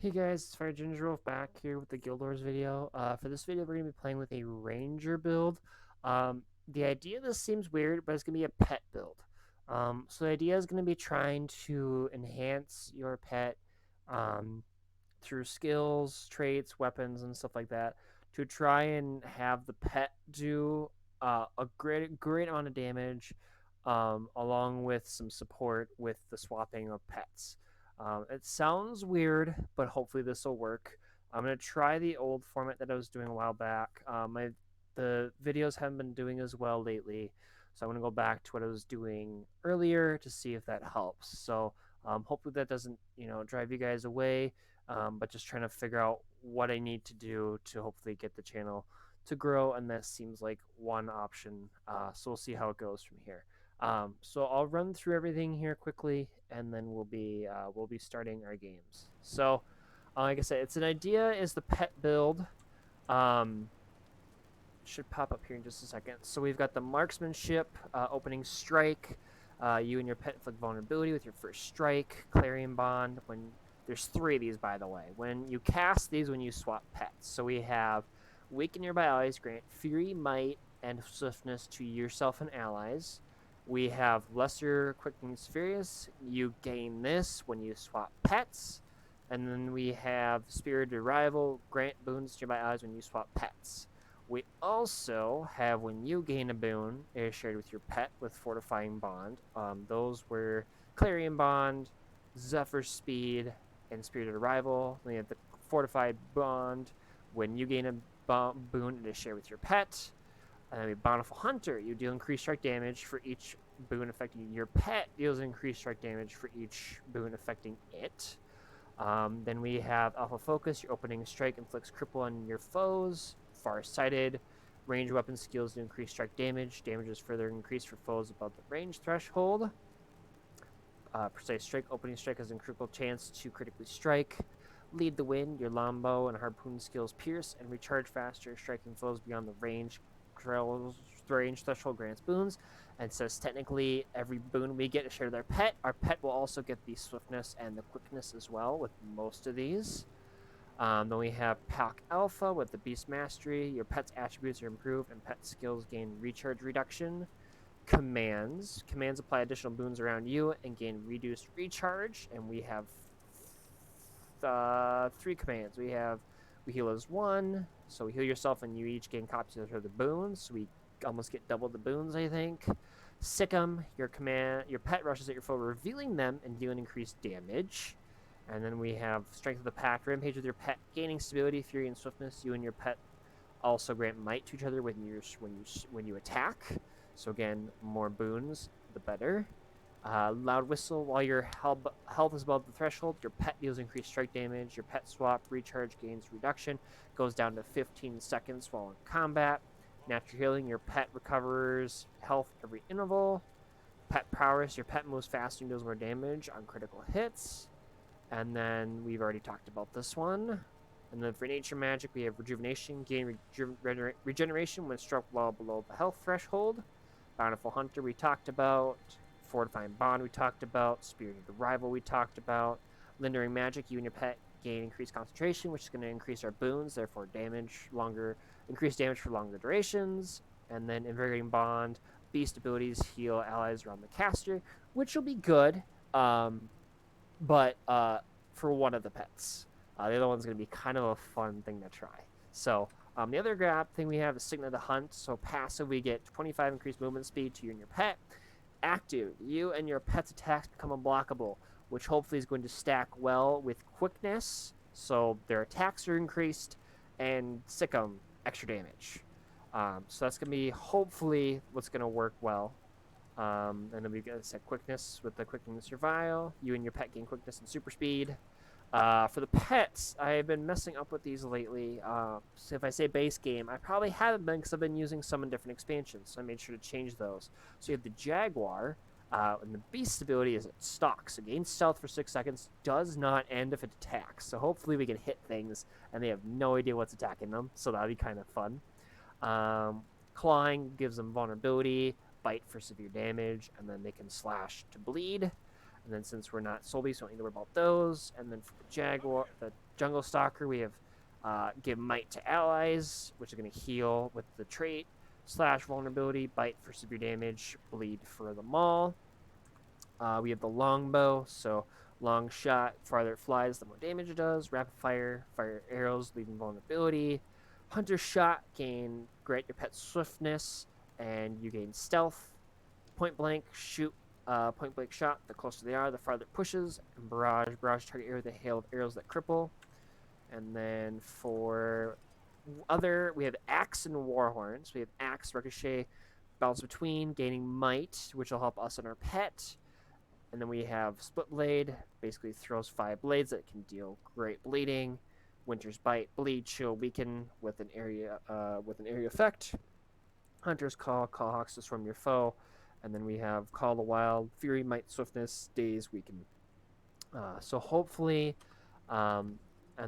Hey guys, it's Fire Ginger Wolf back here with the Guild Wars video. For this video, we're going to be playing with a ranger build. The idea of this seems weird, but it's going to be a pet build. So the idea is going to be trying to enhance your pet um, through skills, traits, weapons, and stuff like that to try and have the pet do a great amount of damage, along with some support with the swapping of pets. It sounds weird, but hopefully this will work. I'm gonna try the old format that I was doing a while back. The videos haven't been doing as well lately, so I'm gonna go back to what I was doing earlier to see if that helps. So hopefully that doesn't drive you guys away, but just trying to figure out what I need to do to hopefully get the channel to grow, and that seems like one option. So we'll see how it goes from here. So I'll run through everything here quickly, and then we'll be starting our games. So, like I said, it's an idea is the pet build. Um, should pop up here in just a second. So we've got the marksmanship, opening strike. You and your pet inflict vulnerability with your first strike. Clarion bond. When there's three of these, by the way. When you cast these, when you swap pets. So we have weaken nearby allies, grant fury, might, and swiftness to yourself and allies. We have lesser quickening furious. You gain this when you swap pets. And then we have spirited rival, grant boons to nearby allies when you swap pets. We also have when you gain a boon, it is shared with your pet with Fortifying Bond. Those were Clarion Bond, Zephyr Speed, and Spirited Arrival. Then you have the Fortified Bond. When you gain a boon, it is shared with your pet. And then we have Bountiful Hunter. You deal increased strike damage for each boon affecting your pet. Deals increased strike damage for each boon affecting it. Then we have Alpha Focus. Your opening strike inflicts cripple on your foes. Far-sighted. Range weapon skills to increase strike damage. Damage is further increased for foes above the range threshold. Precise strike. Opening strike has a critical chance to critically strike. Lead the wind. Your longbow and harpoon skills pierce and recharge faster, striking foes beyond the range threshold grants boons, and says technically every boon we get is shared with our pet. Our pet will also get the swiftness and the quickness as well with most of these. Then we have Pack Alpha with the Beast Mastery. Your pet's attributes are improved and pet skills gain recharge reduction. Commands. Commands apply additional boons around you and gain reduced recharge. And we have three commands. We heal as one, so we heal yourself and you each gain copies of the boons. So we almost get double the boons, I think. Sick 'em. Your pet rushes at your foe, revealing them and dealing increased damage. And then we have Strength of the Pack. Rampage with your pet, gaining stability, fury, and swiftness. You and your pet also grant might to each other when you attack. So again, more boons, the better. Loud Whistle. While your health is above the threshold, your pet deals increased strike damage. Your pet swap recharge gains reduction, goes down to 15 seconds while in combat. Natural Healing. Your pet recovers health every interval. Pet Prowess. Your pet moves faster and deals more damage on critical hits. And then we've already talked about this one. And then for Nature Magic, we have Rejuvenation. Gain regeneration when struck well below the health threshold. Bountiful Hunter we talked about. Fortifying Bond we talked about. Spirited Arrival we talked about. Lingering Magic, you and your pet gain increased concentration, which is going to increase our boons, therefore increased damage for longer durations. And then Invigorating Bond, Beast abilities heal allies around the caster, which will be good. But for one of the pets. The other one's going to be kind of a fun thing to try. So the other grab thing we have is Signet of the Hunt. So passive, we get 25 increased movement speed to you and your pet. Active, you and your pet's attacks become unblockable, which hopefully is going to stack well with quickness. So their attacks are increased, and sick 'em, extra damage. So that's going to be hopefully what's going to work well. And then we get set quickness with the quickness survival. You and your pet gain quickness and super speed. For the pets, I've been messing up with these lately. So if I say base game, I probably haven't been because I've been using some in different expansions, so I made sure to change those. So you have the Jaguar, and the Beast ability is it stalks. It gains stealth for 6 seconds, does not end if it attacks. So hopefully we can hit things, and they have no idea what's attacking them, so that'll be kind of fun. Clawing gives them vulnerability, bite for severe damage, and then they can slash to bleed. And then since we're not soul beasts, we don't need to worry about those. And then for the Jaguar, the jungle stalker, we have give might to allies, which is going to heal with the trait, slash vulnerability, bite for severe damage, bleed for the maul. We have the longbow, so long shot, farther it flies, the more damage it does. Rapid fire, fire arrows, leaving vulnerability. Hunter shot, grant your pet swiftness, and you gain stealth. Point blank, shoot, point blank shot. The closer they are, the farther it pushes. And barrage target area with a hail of arrows that cripple. And then for other, we have Axe and Warhorn. So we have Axe, Ricochet, bounce between, gaining might, which will help us and our pet. And then we have Split Blade, basically throws 5 blades that can deal great bleeding. Winter's Bite, bleed, chill, weaken with an area effect. Hunter's Call Hawks to swarm your foe. And then we have Call the Wild, Fury, Might, Swiftness, Daze, weaken. So hopefully, and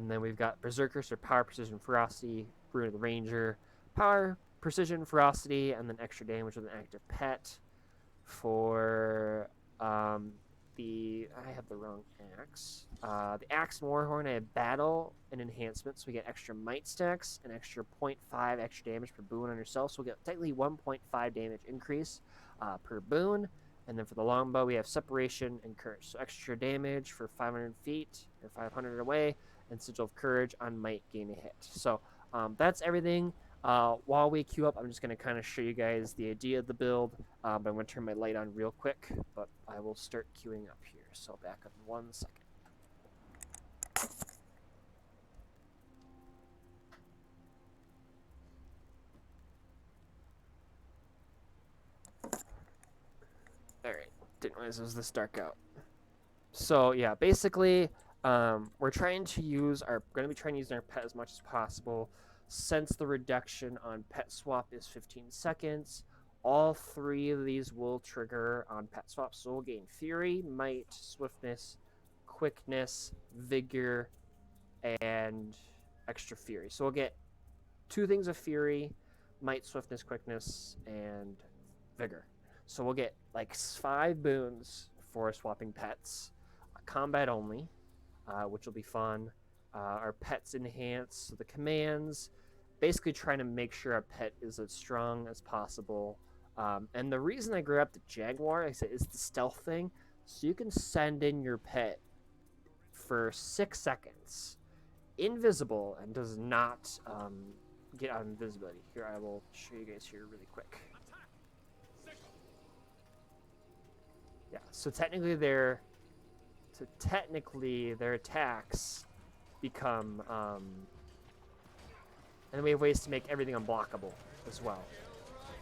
then we've got Berserkers for power, precision, ferocity, Rune of the Ranger, power, precision, ferocity, and then extra damage with an active pet. For I have the wrong axe. The Axe and Warhorn, I have battle and enhancements. So we get extra might stacks and extra 0.5 extra damage per boon on yourself. So we get technically 1.5 damage increase per boon. And then for the longbow, we have separation and courage. So extra damage for 500 feet or 500 away, and sigil of courage on might gain a hit. So that's everything. While we queue up, I'm just going to kind of show you guys the idea of the build. But I'm going to turn my light on real quick, but I will start queuing up here. So back up in 1 second. All right, didn't realize it was this dark out. So yeah, basically, we're trying to use going to be trying to use our pet as much as possible. Since the reduction on pet swap is 15 seconds, all 3 of these will trigger on pet swap. So we'll gain Fury, Might, Swiftness, Quickness, Vigor, and extra Fury. So we'll get 2 things of Fury, Might, Swiftness, Quickness, and Vigor. So we'll get like 5 boons for swapping pets. Combat only, which will be fun. Our pets enhance, so the commands, basically trying to make sure our pet is as strong as possible. And the reason I grew up the Jaguar, like I said, is the stealth thing. So you can send in your pet for 6 seconds, invisible, and does not get out of invisibility. Here, I will show you guys here really quick. Yeah, so technically their attacks become and we have ways to make everything unblockable as well.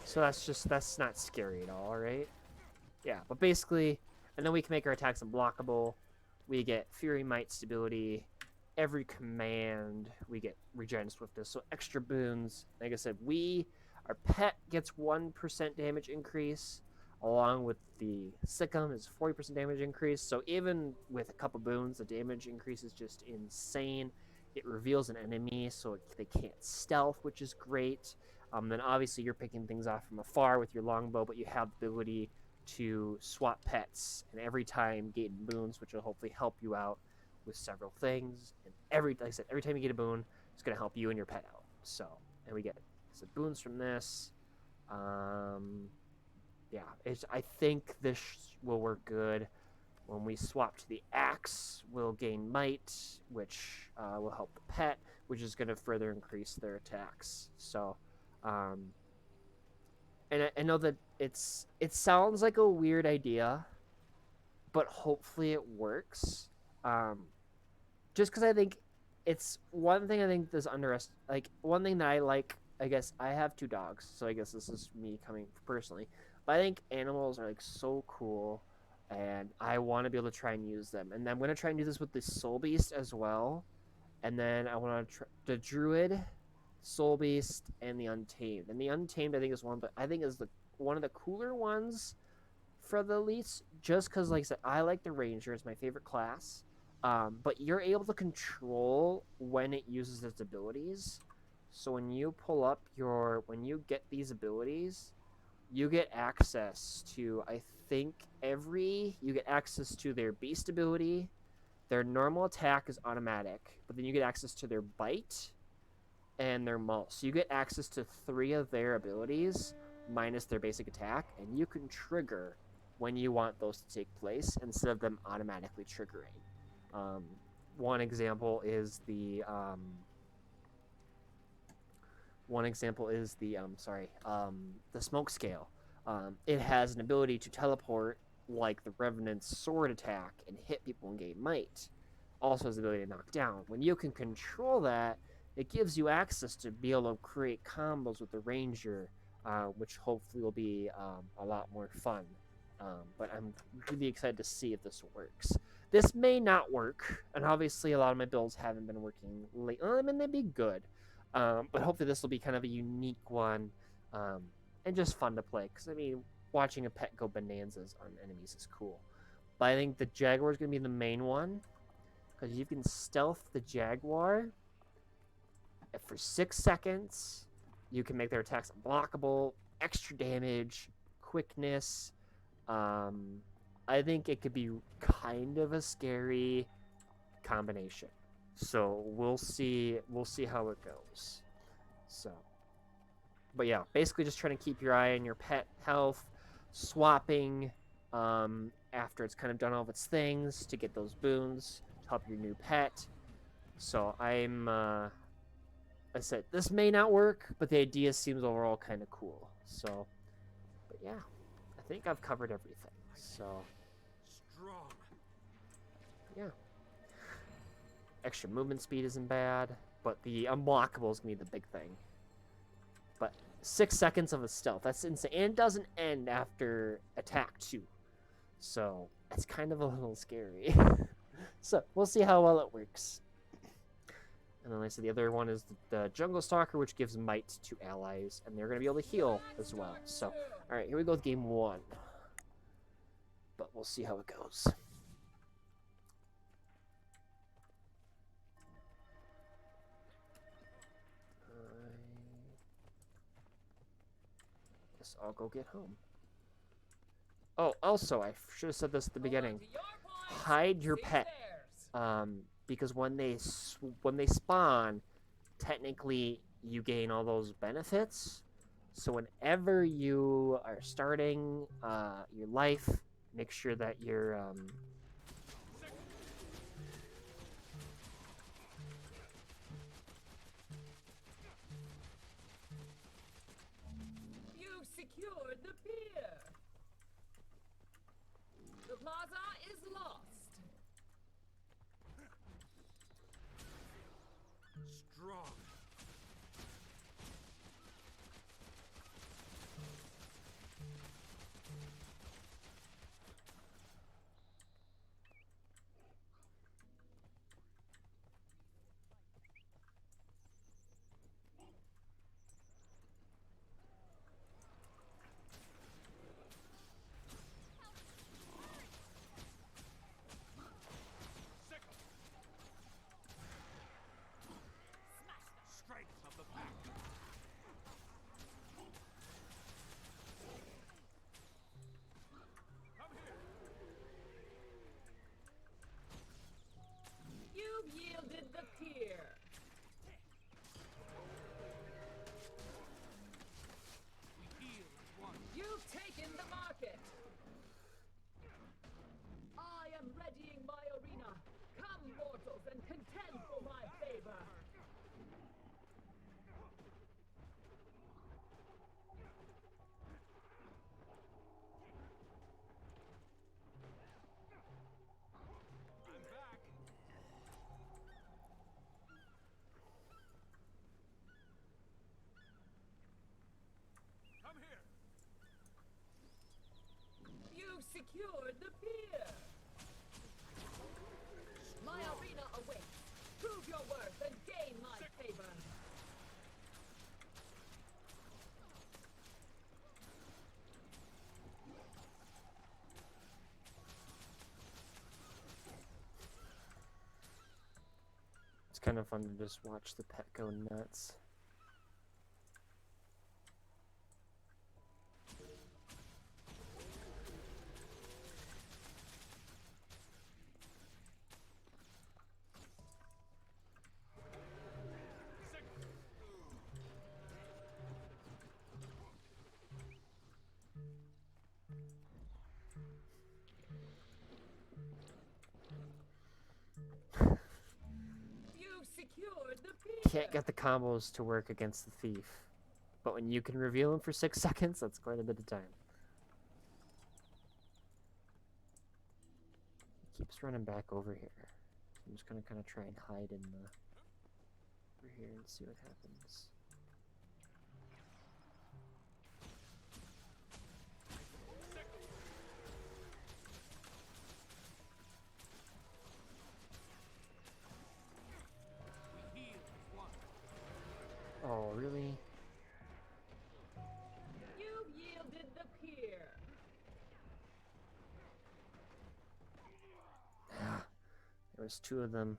So that's not scary at all, right? Yeah, but basically, and then we can make our attacks unblockable. We get Fury, Might, Stability. Every command we get regen, swiftness, so extra boons. Like I said, our pet gets 1% damage increase, along with the Sikkim is 40% damage increase. So even with a couple boons, the damage increase is just insane. It reveals an enemy, so they can't stealth, which is great. Then obviously you're picking things off from afar with your longbow, but you have the ability to swap pets, and every time gain boons, which will hopefully help you out with several things. And like I said, every time you get a boon, it's going to help you and your pet out. So, and we get boons from this. Yeah, I think this will work good. When we swap to the axe, we'll gain might, which will help the pet, which is going to further increase their attacks. So, and I know that it sounds like a weird idea, but hopefully it works. Just because I think it's one thing I think there's like one thing that I like. I guess I have 2 dogs, so I guess this is me coming personally. But I think animals are like so cool, and I want to be able to try and use them. And I'm gonna try and do this with the Soul Beast as well. And then I want to try the Druid, Soul Beast, and the Untamed. And the Untamed I think is one of the cooler ones for the elites, just because like I said, I like the Ranger. It's my favorite class. But you're able to control when it uses its abilities. So when you when you get these abilities, you get access to, I think, you get access to their beast ability, Their normal attack is automatic, but then you get access to their bite and their maul. So you get access to 3 of their abilities minus their basic attack, and you can trigger when you want those to take place instead of them automatically triggering. One example is the the smoke scale. It has an ability to teleport like the Revenant's sword attack and hit people and gain might. Also has the ability to knock down. When you can control that, it gives you access to be able to create combos with the Ranger, which hopefully will be a lot more fun. But I'm really excited to see if this works. This may not work, and obviously a lot of my builds haven't been working lately. I mean, they'd be good, but hopefully this will be kind of a unique one, and just fun to play. Because, I mean, watching a pet go bananas on enemies is cool. But I think the Jaguar is going to be the main one, because you can stealth the Jaguar. And for 6 seconds, you can make their attacks unblockable, extra damage, quickness. I think it could be kind of a scary combination. So we'll see how it goes. So, but yeah, basically just trying to keep your eye on your pet health, swapping after it's kind of done all of its things to get those boons to help your new pet. So I'm I said this may not work, but the idea seems overall kind of cool. So, but yeah, I think I've covered everything. So, yeah. Extra movement speed isn't bad, but the unblockable is gonna be the big thing. But 6 seconds of a stealth, that's insane. And it doesn't end after attack 2. So, it's kind of a little scary. So, we'll see how well it works. And then like I said, the other one is the Jungle Stalker, which gives might to allies, and they're going to be able to heal as well. So, alright, here we go with game 1. But we'll see how it goes. Guess I'll go get home. Oh, also, I should have said this at the beginning. Hide your pet. Because when they spawn, technically you gain all those benefits. So whenever you are starting your life, make sure that you're You've secured the pier. The plaza is lost. Strong. Strength of the pack. Come here. You've yielded the pier. We heal as one. You've taken the market. I am readying my arena. Come, mortals, and contend for my favor. I'm back. Come here. You've secured the pier. My arena awaits. Prove your worth and gain my favor. it's kind of fun to just watch the pet go nuts. can't get the combos to work against the thief. But when you can reveal him for 6 seconds, that's quite a bit of time. He keeps running back over here. I'm just gonna kind of try and hide in the over here and see what happens. We heal as one. Oh, really? You've yielded the pier. There was 2 of them.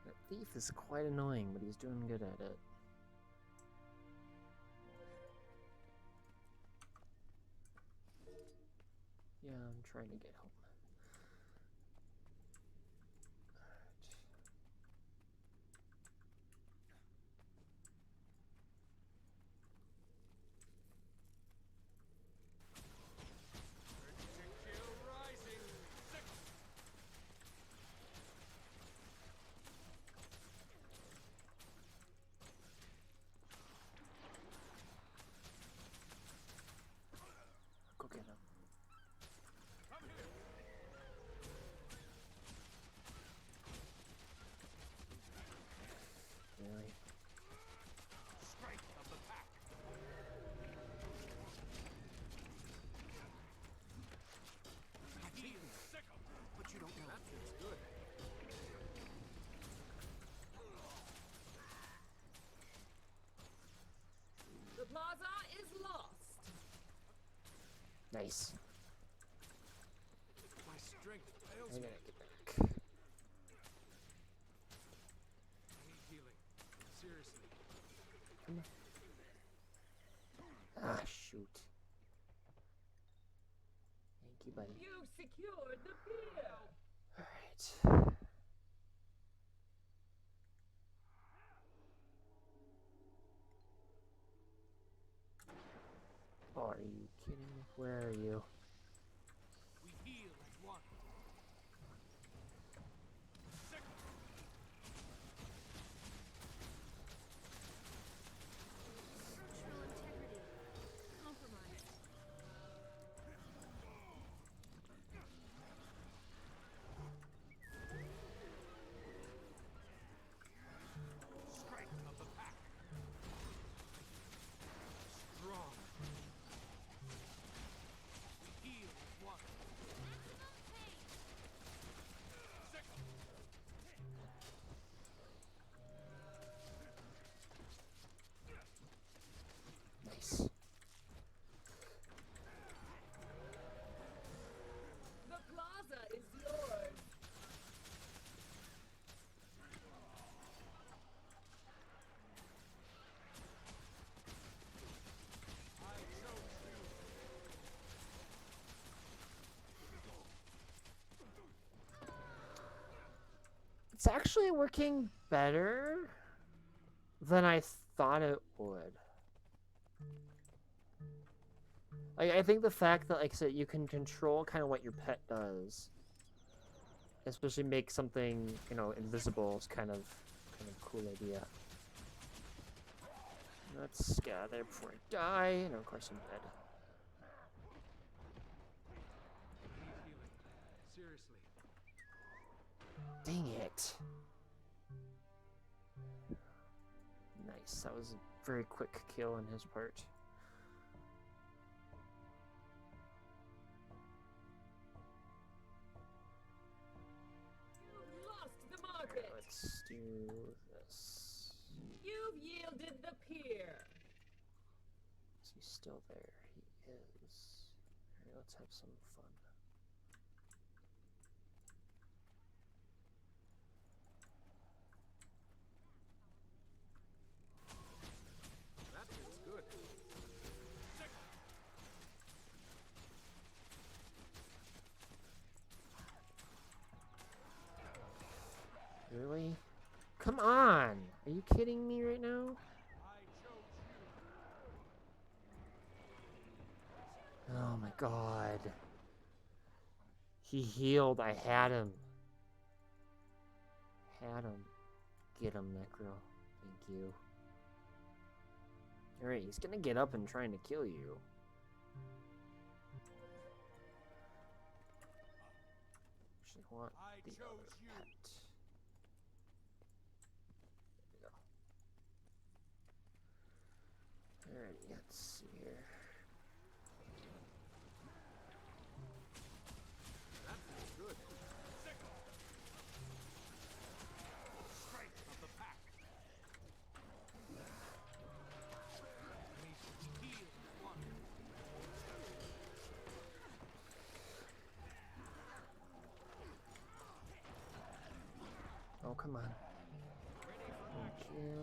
That thief is quite annoying, but he's doing good at it. Yeah, I'm trying to get home. Chill rising. Six. Go get him. Come here. Really? Strength of the pack. Heal. Sick 'em. But you don't know. That feels good. The plaza is lost. Nice. My strength fails I me. gotta get back. I need healing. Seriously. Ah, shoot. Thank you, buddy. You've secured the pier. Alright. Oh, are you kidding me? Where are you? We heal as one. Sick 'em. Structural integrity compromised. Strength of the pack. Strong. We heal as one. Sick 'em. Nice. The plaza is yours. I chose you. It's actually working better than I thought it would. I think the fact that, like I said, you can control kind of what your pet does, especially make something, you know, invisible is kind of a cool idea. Let's get out of there before I die, and of course I'm dead. I need healing. Seriously. Dang it. Nice, that was a very quick kill on his part. You've lost the Okay, market. let's do this. You've yielded the pier. Is he still there? He is. Alright, let's have some fun. That feels good. Sick 'em. Really? Come on! Are you kidding me right now? I chose you. Oh my god. He healed. I had him. Had him. Get him, Necro. Thank you. Alright, he's gonna get up and trying to kill you. Actually want the other pet. There we go. Alright, let's see here. That feels good. Strength of the pack. We should heal one. Oh, come on. Thank you.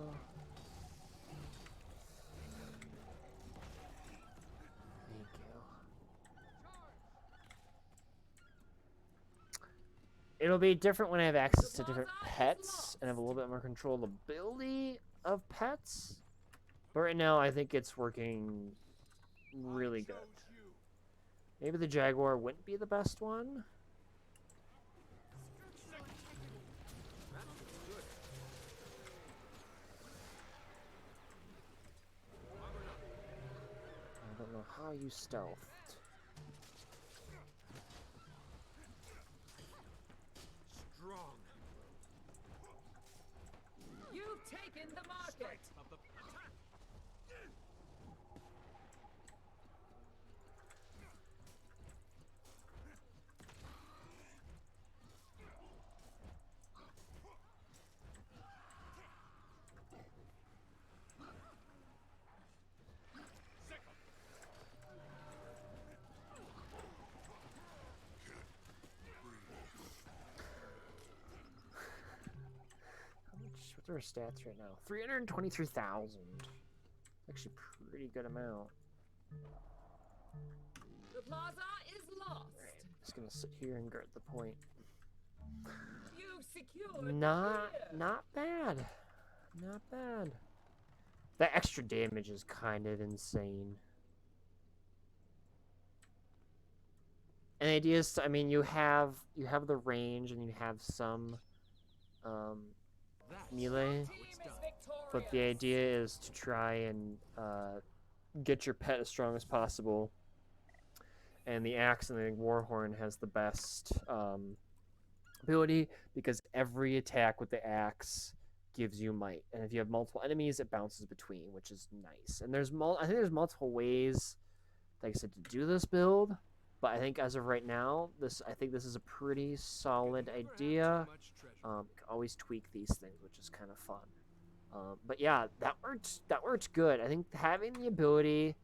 Thank you. It'll be different when I have access to different pets and have a little bit more controllability of pets. But right now, I think it's working really good. Maybe the Jaguar wouldn't be the best one. Structural integrity. That feels good. Armored up. I don't know how you stealthed. Strong. You've taken the market. Strength of the attack. What's our stats right now? 323,000. Actually, pretty good amount. The plaza is lost. Alright, just gonna sit here and guard the point. You've secured Not the clear. not bad. Not bad. That extra damage is kind of insane. And the idea is, I mean, you have the range and you have some That's melee, Team is victorious. but the idea is to try and get your pet as strong as possible. And the Axe and the Warhorn has the best ability because every attack with the Axe gives you might, and if you have multiple enemies, it bounces between, which is nice. And there's I think there's multiple ways, like I said, to do this build. But I think as of right now, I think this is a pretty solid idea. You can always tweak these things, which is kind of fun. But yeah, that worked good. I think having the ability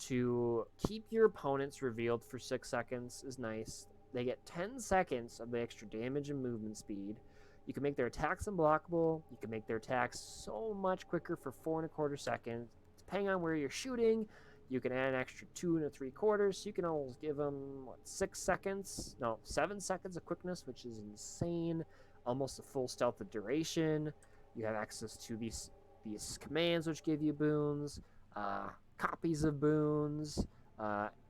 to keep your opponents revealed for 6 seconds is nice. They get 10 seconds of the extra damage and movement speed. You can make their attacks unblockable. You can make their attacks so much quicker for 4.25 seconds. Depending on where you're shooting, you can add an extra 2 3/4. So you can almost give them, what, 7 seconds of quickness, which is insane. Almost a full stealth of duration. You have access to these commands, which give you boons, copies of boons.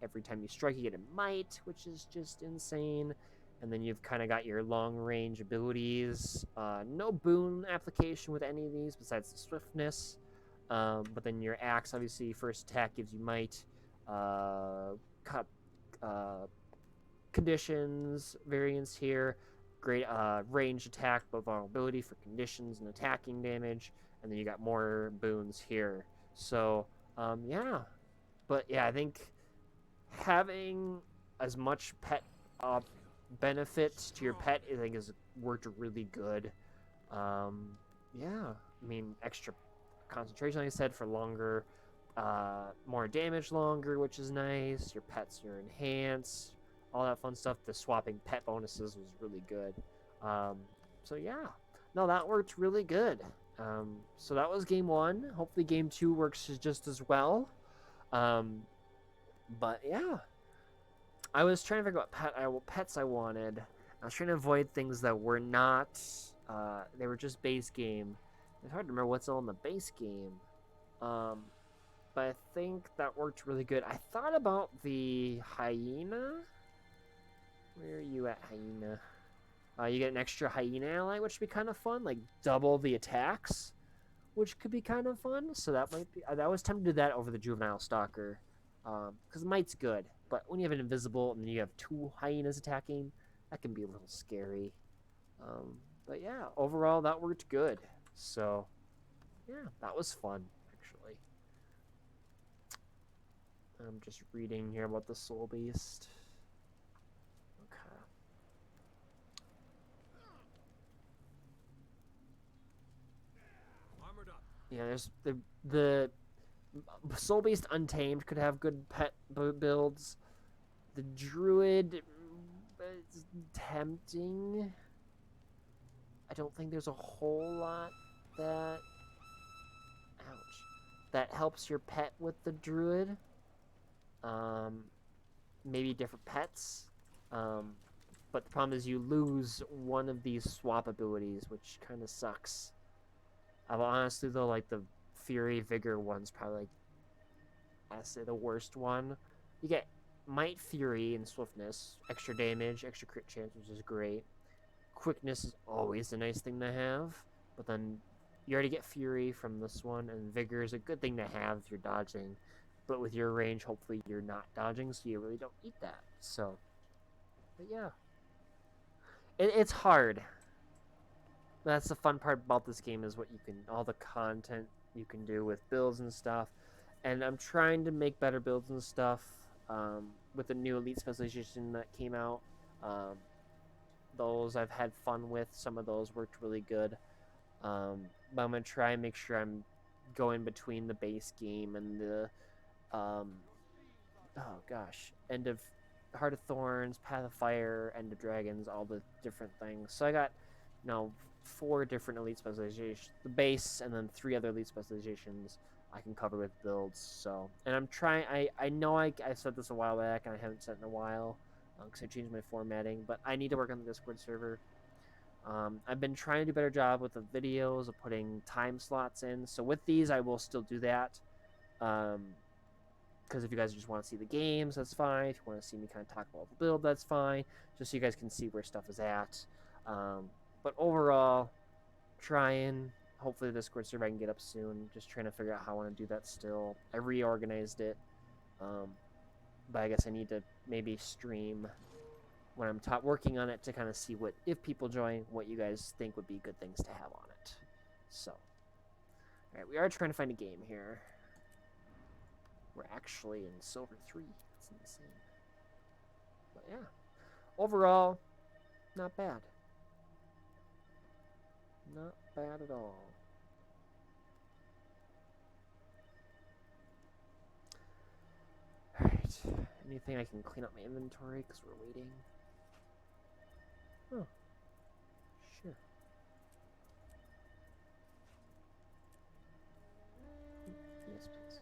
Every time you strike, you get a might, which is just insane. And then you've kind of got your long-range abilities. No boon application with any of these besides the swiftness. But then your axe, obviously, first attack gives you might. Conditions, variants here. Great range attack, but vulnerability for conditions and attacking damage. And then you got more boons here. So, yeah. But yeah, I think having as much pet benefit to your pet, I think, has worked really good. Yeah, I mean, extra concentration, like I said, for longer, more damage longer, which is nice. Your pets are enhanced, all that fun stuff. The swapping pet bonuses was really good. So yeah, no, that worked really good. So that was game 1. Hopefully game 2 works just as well. But yeah, I was trying to figure out what pets I wanted. I was trying to avoid things that were not, they were just base game. It's hard to remember what's all in the base game. But I think that worked really good. I thought about the hyena. Where are you at, hyena? You get an extra hyena ally, which would be kind of fun, like double the attacks, which could be kind of fun. So that might be. I was tempted to do that over the juvenile stalker, because might's good, but when you have an invisible and then you have 2 hyenas attacking, that can be a little scary. But yeah, overall that worked good. So yeah, that was fun actually. I'm just reading here about the soul beast. Okay. Armored up. Yeah, there's the soul beast untamed could have good pet builds. The druid is tempting. I don't think there's a whole lot that that helps your pet with the druid. Maybe different pets. But the problem is you lose one of these swap abilities, which kind of sucks. Honestly though, like the Fury Vigor one's probably like I say the worst one. You get Might, Fury, and Swiftness, extra damage, extra crit chance, which is great. Quickness is always a nice thing to have, but then you already get Fury from this one, and Vigor is a good thing to have if you're dodging. But with your range, hopefully you're not dodging, so you really don't eat that. So, but yeah. It's hard. That's the fun part about this game is what you can, all the content you can do with builds and stuff. And I'm trying to make better builds and stuff with the new elite specialization that came out. Those I've had fun with. Some of those worked really good. But I'm going to try and make sure I'm going between the base game and the, oh gosh, end of Heart of Thorns, Path of Fire, End of Dragons, all the different things. So I got, 4 different elite specializations, the base, and then 3 other elite specializations I can cover with builds. So, and I'm trying. I know I said this a while back, and I haven't said it in a while because I changed my formatting. But I need to work on the Discord server. I've been trying to do a better job with the videos of putting time slots in. So with these, I will still do that. Because if you guys just want to see the games, that's fine. If you want to see me kind of talk about the build, that's fine. Just so you guys can see where stuff is at. But overall, trying. Hopefully the Discord server I can get up soon. Just trying to figure out how I want to do that still. I reorganized it. But I guess I need to maybe stream when I'm working on it to kind of see what, if people join, what you guys think would be good things to have on it. So, alright, we are trying to find a game here. We're actually in Silver 3. That's insane. But yeah, overall, not bad. Not bad at all. Alright, anything I can clean up my inventory because we're waiting? Oh, sure. Yes, please.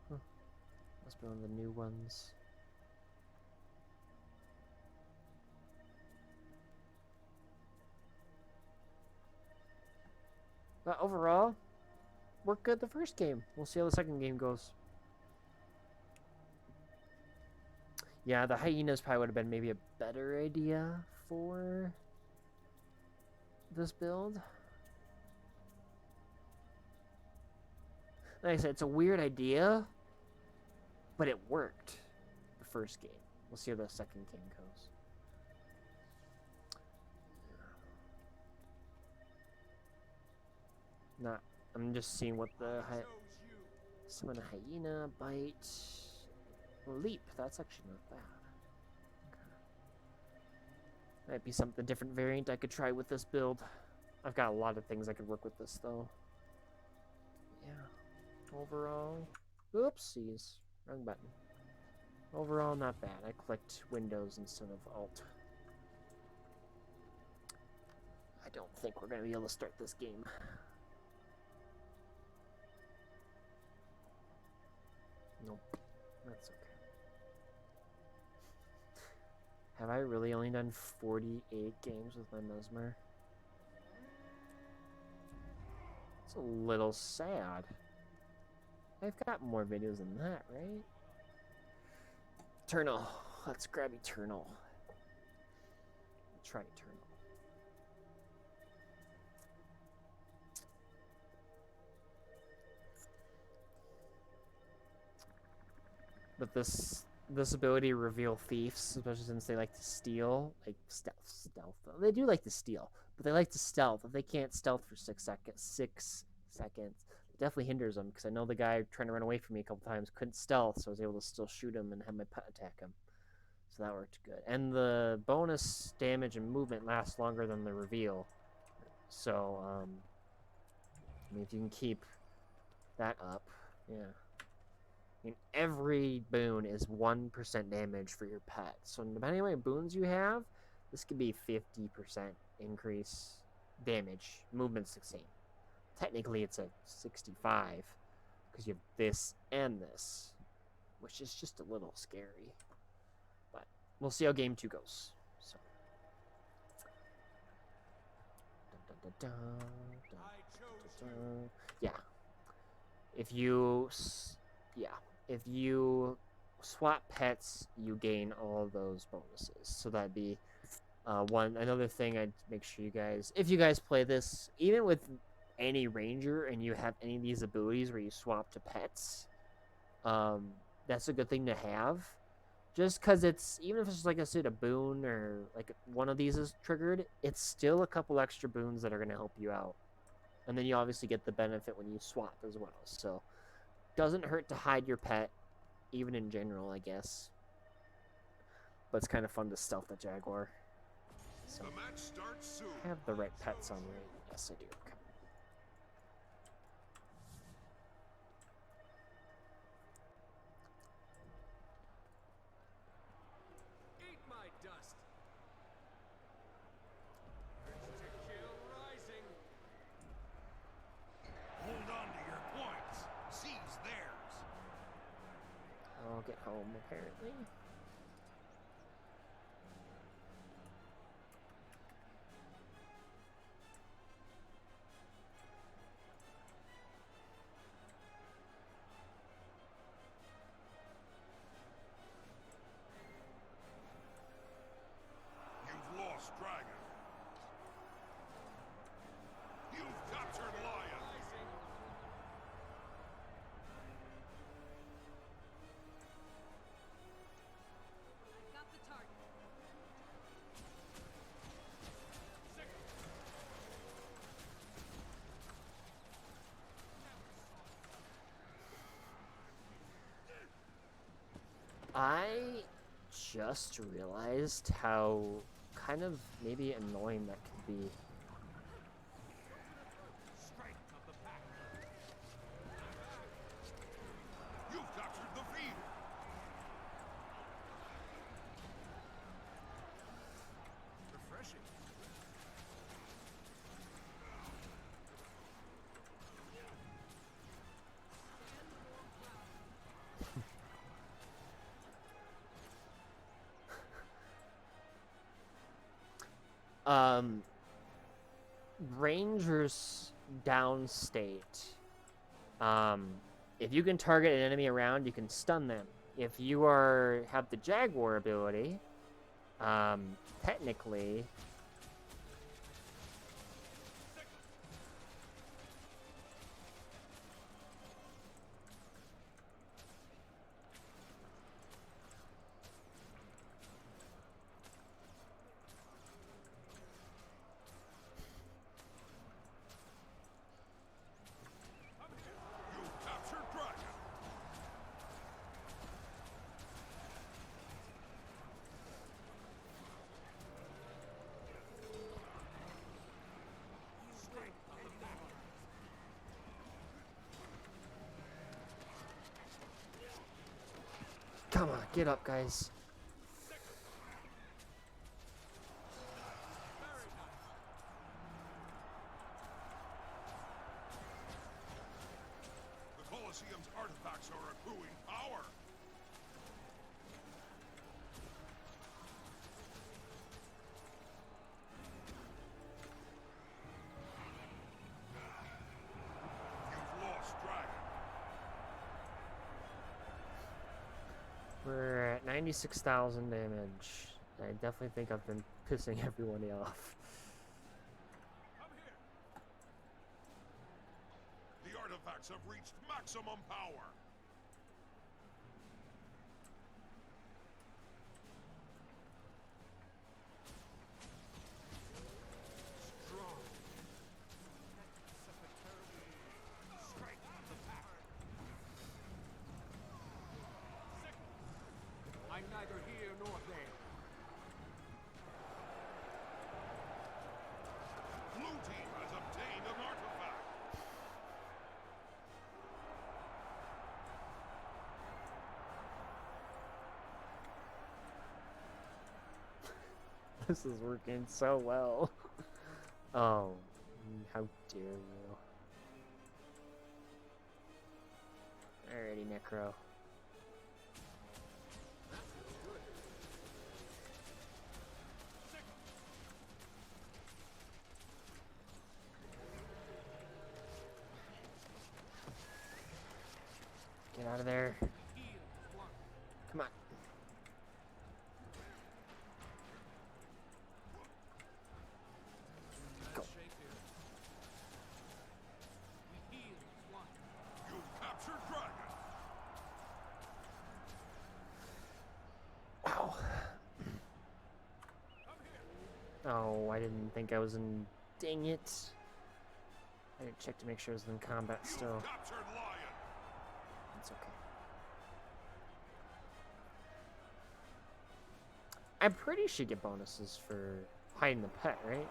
Huh. Must be one of the new ones. But overall, worked good the first game. We'll see how the second game goes. Yeah, the hyenas probably would have been maybe a better idea for this build. Like I said, it's a weird idea, but it worked the first game. We'll see how the second game goes. Not. I'm just seeing what the summon a hyena, bite, leap. That's actually not bad. Okay. Might be something different variant I could try with this build. I've got a lot of things I could work with this though. Yeah. Overall, oopsies, wrong button. Overall, not bad. I clicked Windows instead of Alt. I don't think we're gonna be able to start this game. Nope. That's okay. Have I really only done 48 games with my Mesmer? It's a little sad. I've got more videos than that, right? Eternal. Let's grab Eternal. Try Eternal. But this ability to reveal thieves, especially since they like to steal, like stealth. They do like to steal, but they like to stealth. If they can't stealth for 6 seconds, it definitely hinders them. Because I know the guy trying to run away from me a couple times couldn't stealth, so I was able to still shoot him and have my pet attack him. So that worked good. And the bonus damage and movement lasts longer than the reveal. So I mean, if you can keep that up, yeah. I mean, every boon is 1% damage for your pet. So depending on how many boons you have, this could be 50% increase damage. Movement's 16. Technically, it's a 65 because you have this and this, which is just a little scary. But we'll see how game 2 goes. So. Yeah. If you swap pets, you gain all those bonuses. So that'd be another thing I'd make sure you guys, if you guys play this, even with any ranger and you have any of these abilities where you swap to pets, that's a good thing to have. Just because it's, even if it's like I said, a boon or like one of these is triggered, it's still a couple extra boons that are going to help you out. And then you obviously get the benefit when you swap as well. So doesn't hurt to hide your pet, even in general, I guess. But it's kind of fun to stealth the jaguar. So The match starts soon. I have the right pets on right. Yes, I do. Okay. Eat my dust. Urge to kill rising. Hold on to your points. Seize theirs. I'll get home, apparently. You've lost dragon. You've captured lion. Rising. Got the target. I just realized how kind of maybe annoying that can be. Strength of the pack. You've captured the field. Refreshing. Rangers downstate. If you can target an enemy around, you can stun them. If you have the Jaguar ability, technically, You've captured dragon. Strength of the pack. come on, get up, guys. The Colosseum's artifacts are accruing power. You've lost dragon. We're at 96,000 damage. I definitely think I've been pissing everyone off. Come here. The artifacts have reached maximum power. Strong. Strength of the pack. I'm neither here nor there. Blue team has obtained an artifact. This is working so well. Oh, how dare you. Alrighty, Necro. Get out of there. Come on. Go. You captured dragon. Wow. Oh, I didn't think I was in. Dang it. I didn't check to make sure I was in combat still. Captured lion. It's okay. I'm pretty sure you get bonuses for hiding the pet, right?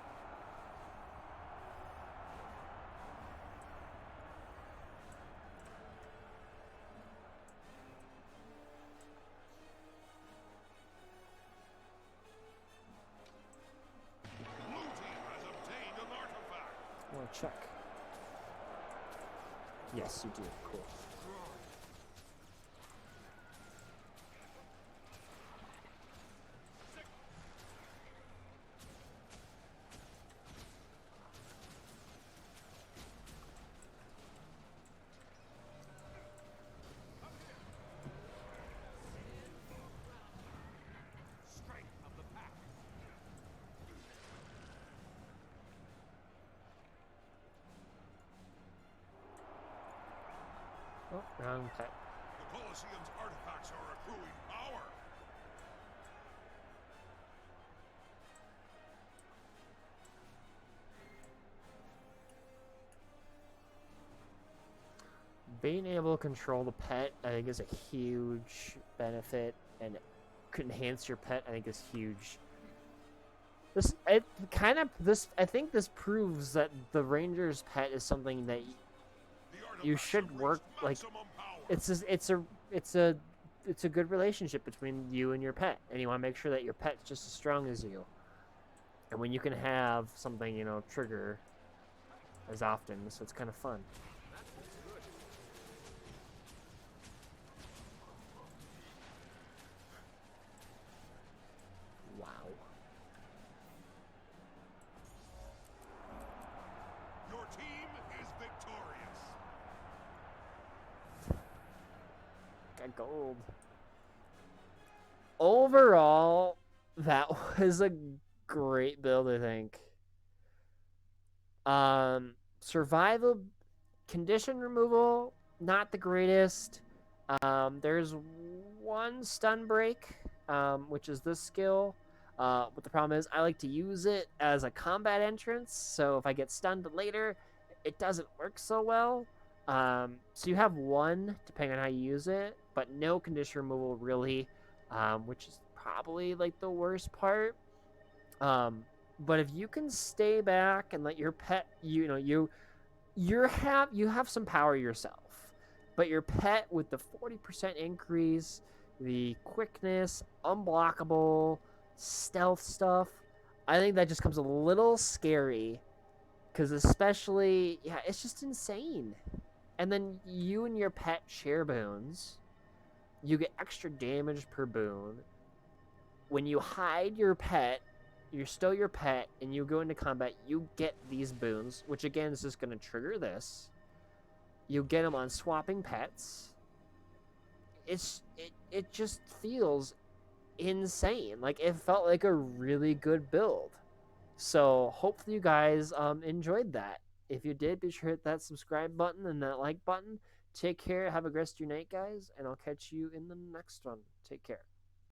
Blue team has obtained an artifact. I want to check. Yes, you do. Cool. Strength of the pack. Oh, wrong pet. The Colosseum's artifacts are accruing power. Being able to control the pet, I think, is a huge benefit, and could enhance your pet, I think, is huge. I think this proves that the ranger's pet is something that The you artifacts should have work reached like. maximum power. It's a good relationship between you and your pet, and you want to make sure that your pet's just as strong as you. And when you can have something, trigger as often, so it's kind of fun. Wow. Your team is victorious. Got gold. Overall, that was a great build, I think. Survival, condition removal, not the greatest. There's one stun break, which is this skill. But the problem is I like to use it as a combat entrance, so if I get stunned later, it doesn't work so well. So you have one, depending on how you use it, but no condition removal really, which is probably like the worst part. But if you can stay back and let your pet, you have some power yourself, but your pet with the 40% increase, the quickness, unblockable, stealth stuff, I think that just comes a little scary, because especially, yeah, it's just insane. And then you and your pet share boons. You get extra damage per boon. When you hide your pet, you're still your pet, and you go into combat, you get these boons, which again is just going to trigger this. You get them on swapping pets. It just feels insane. Like, it felt like a really good build. So hopefully you guys enjoyed that. If you did, be sure to hit that subscribe button and that like button. Take care. Have a great rest of your night, guys, and I'll catch you in the next one. Take care.